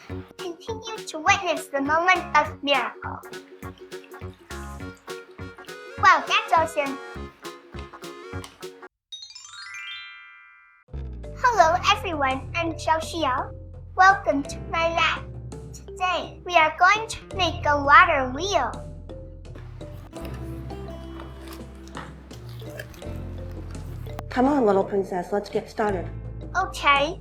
Continue to witness the moment of miracle. Wow, that's awesome. Hello everyone, I'm Xiao Xiao. Welcome to my lab. Today, we are going to make a water wheel. Come on, little princess, let's get started. Okay.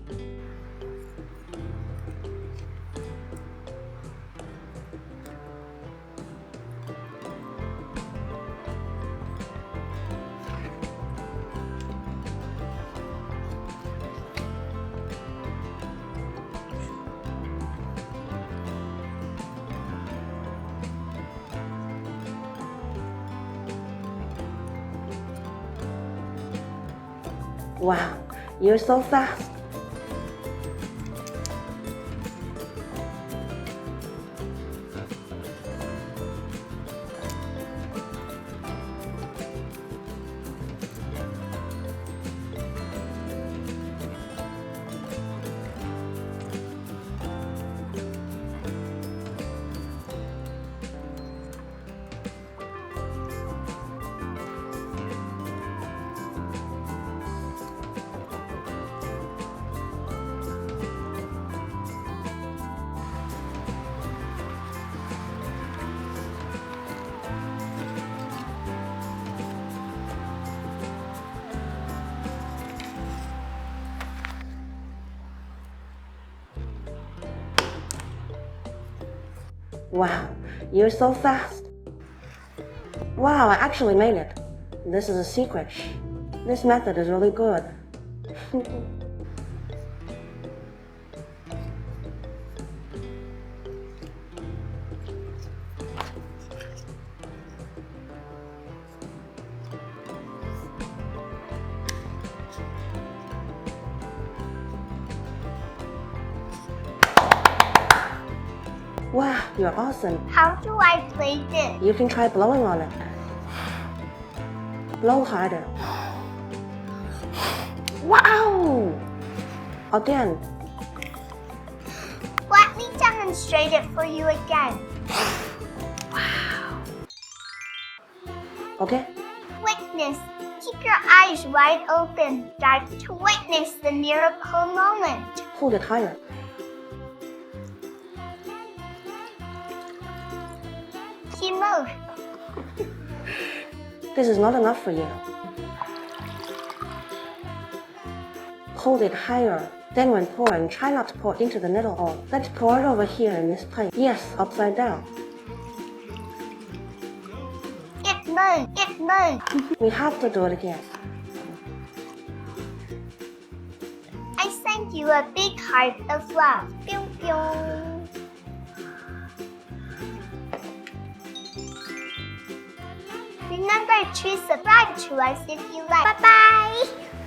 Wow, you're so fast. Wow, you're so fast. Wow, I actually made it. This is a secret. This method is really good. Wow, you're awesome. How do I play this? You can try blowing on it. Blow harder. Wow! Again. Let me demonstrate it for you again. Okay? Witness. Keep your eyes wide open. Start to witness the miracle moment. Hold it higher. He moved. This is not enough for you. Hold it higher. Then when pouring, try not to pour into the middle hole. Let's pour it over here in this place. Yes, upside down. It moved. It moved. We have to do it again. I send you a big heart of love. Pew pew. Remember to subscribe to us if you like. Bye bye.